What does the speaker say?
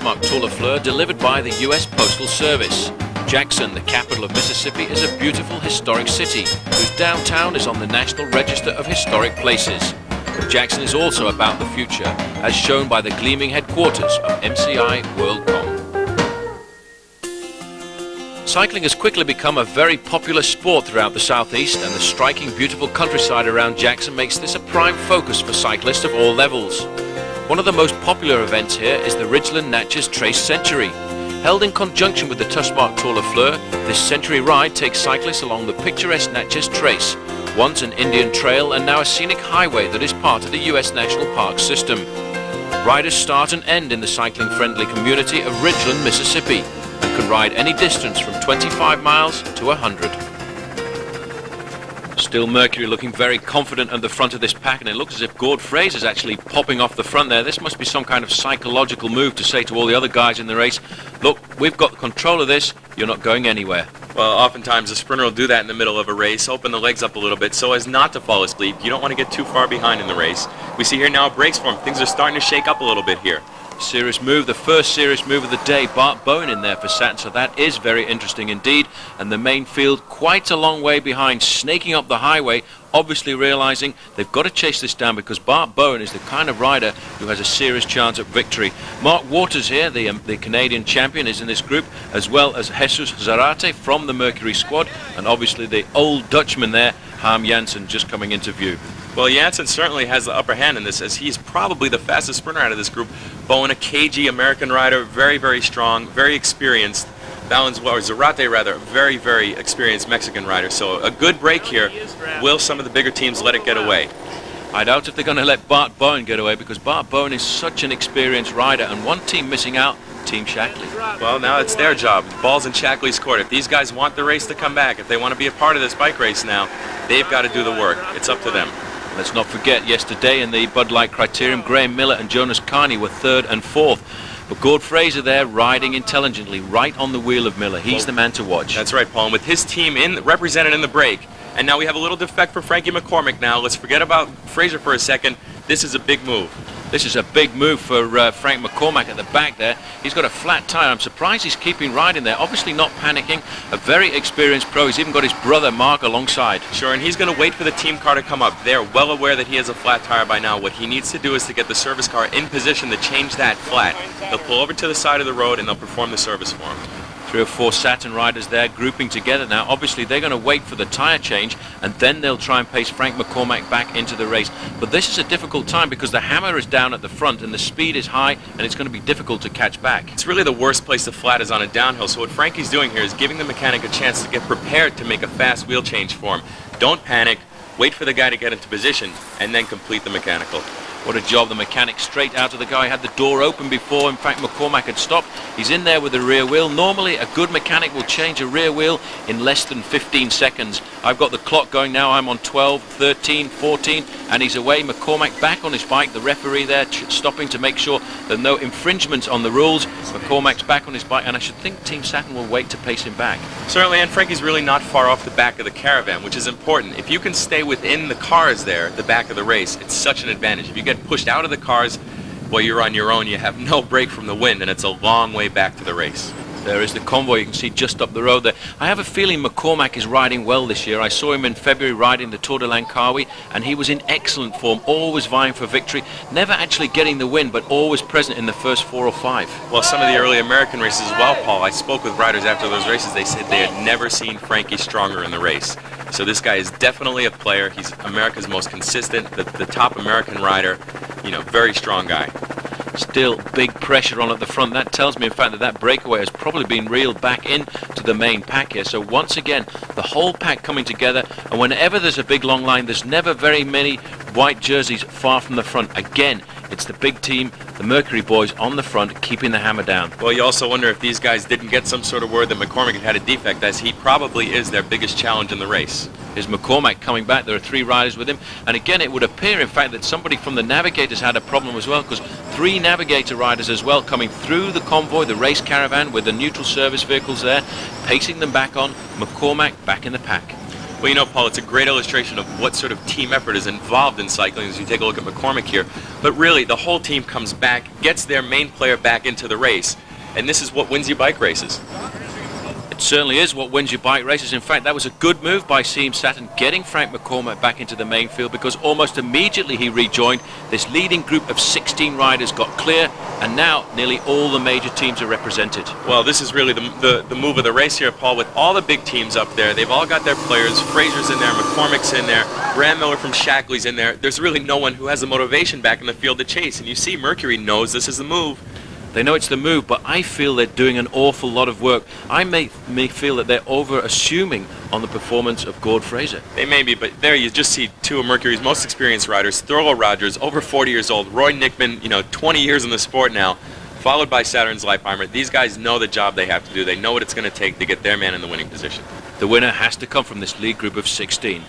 Marked to LeFleur, delivered by the U.S. Postal Service. Jackson, the capital of Mississippi, is a beautiful historic city whose downtown is on the National Register of Historic Places. But Jackson is also about the future, as shown by the gleaming headquarters of MCI WorldCom. Cycling has quickly become a very popular sport throughout the southeast, and the striking, beautiful countryside around Jackson makes this a prime focus for cyclists of all levels. One of the most popular events here is the Ridgeland Natchez Trace Century. Held in conjunction with the Marked to LeFleur, this century ride takes cyclists along the picturesque Natchez Trace, once an Indian trail and now a scenic highway that is part of the U.S. National Park system. Riders start and end in the cycling-friendly community of Ridgeland, Mississippi, and can ride any distance from 25 miles to 100. Still Mercury looking very confident at the front of this pack, and it looks as if Gord Fraser's actually popping off the front there. This must be some kind of psychological move to say to all the other guys in the race, look, we've got control of this, you're not going anywhere. Well, oftentimes a sprinter will do that in the middle of a race, open the legs up a little bit so as not to fall asleep. You don't want to get too far behind in the race. We see here now brakes for him. Things are starting to shake up a little bit here. Serious move, the first serious move of the day. Bart Bowen in there for Satin, so that is very interesting indeed. And the main field quite a long way behind, snaking up the highway, obviously realizing they've got to chase this down because Bart Bowen is the kind of rider who has a serious chance at victory. Mark Waters here, the Canadian champion, is in this group, as well as Jesus Zarate from the Mercury squad, and obviously the old Dutchman there, Harm Janssen, just coming into view. Well, Janssen certainly has the upper hand in this, as he's probably the fastest sprinter out of this group. Bowen, a cagey American rider, very, very strong, very experienced. Zarate rather, very, very experienced Mexican rider. So a good break here. Will some of the bigger teams let it get away? I doubt if they're going to let Bart Bowen get away, because Bart Bowen is such an experienced rider, and one team missing out, Team Shackley. Well, now it's their job. The ball's in Shackley's court. If these guys want the race to come back, if they want to be a part of this bike race now, they've got to do the work. It's up to them. Let's not forget, yesterday in the Bud Light Criterium, Graham Miller and Jonas Carney were 3rd and 4th. But Gord Fraser there riding intelligently right on the wheel of Miller. He's the man to watch. That's right, Paul. And with his team represented in the break, and now we have a little defect for Frankie McCormick now. Let's forget about Fraser for a second. This is a big move. This is a big move for Frank McCormack at the back there. He's got a flat tire. I'm surprised he's keeping riding there. Obviously not panicking. A very experienced pro. He's even got his brother Mark alongside. Sure, and he's going to wait for the team car to come up. They're well aware that he has a flat tire by now. What he needs to do is to get the service car in position to change that flat. They'll pull over to the side of the road and they'll perform the service for him. 3 or 4 Saturn riders there grouping together now. Obviously they're going to wait for the tire change, and then they'll try and pace Frank McCormack back into the race. But this is a difficult time because the hammer is down at the front and the speed is high, and it's going to be difficult to catch back. It's really the worst place to flat is on a downhill. So what Frankie's doing here is giving the mechanic a chance to get prepared to make a fast wheel change for him. Don't panic. Wait for the guy to get into position and then complete the mechanical. What a job, the mechanic straight out of the guy. Had the door open before, in fact, McCormack had stopped. He's in there with the rear wheel. Normally, a good mechanic will change a rear wheel in less than 15 seconds. I've got the clock going now. I'm on 12, 13, 14, and he's away. McCormack back on his bike. The referee there stopping to make sure there are no infringements on the rules. McCormack's back on his bike, and I should think Team Saturn will wait to pace him back. Certainly, and Frankie's really not far off the back of the caravan, which is important. If you can stay within the cars there, the back of the race, it's such an advantage. If you get pushed out of the cars while you're on your own, you have no break from the wind, and it's a long way back to the race. There is the convoy you can see just up the road there. I have a feeling McCormack is riding well this year. I saw him in February riding the Tour de Langkawi, and he was in excellent form, always vying for victory, never actually getting the win, but always present in the first 4 or 5. Well, some of the early American races as well, Paul, I spoke with riders after those races. They said they had never seen Frankie stronger in the race. So this guy is definitely a player. He's America's most consistent, the top American rider, you know, very strong guy. Still big pressure on at the front. That tells me, in fact, that breakaway has probably been reeled back into the main pack here. So once again, the whole pack coming together, and whenever there's a big long line, there's never very many white jerseys far from the front. Again, it's the big team, the Mercury boys on the front, keeping the hammer down. Well, you also wonder if these guys didn't get some sort of word that McCormick had a defect, as he probably is their biggest challenge in the race. Is McCormack coming back? There are 3 riders with him, and again it would appear in fact that somebody from the Navigators had a problem as well, because 3 Navigator riders as well coming through the convoy, the race caravan with the neutral service vehicles there, pacing them back on. McCormack back in the pack. Well, you know, Paul, it's a great illustration of what sort of team effort is involved in cycling as you take a look at McCormick here. But really, the whole team comes back, gets their main player back into the race, and this is what wins you bike races. It certainly is what wins you bike races. In fact, that was a good move by Team Saturn, getting Frank McCormick back into the main field, because almost immediately he rejoined. This leading group of 16 riders got clear, and now nearly all the major teams are represented. Well, this is really the move of the race here, Paul, with all the big teams up there. They've all got their players. Fraser's in there, McCormick's in there, Graham Miller from Shackley's in there. There's really no one who has the motivation back in the field to chase, and you see Mercury knows this is the move. They know it's the move, but I feel they're doing an awful lot of work. I may feel that they're over-assuming on the performance of Gord Fraser. They may be, but there you just see two of Mercury's most experienced riders. Thurlow Rogers, over 40 years old. Roy Nickman, you know, 20 years in the sport now, followed by Saturn's Leipheimer. These guys know the job they have to do. They know what it's going to take to get their man in the winning position. The winner has to come from this lead group of 16.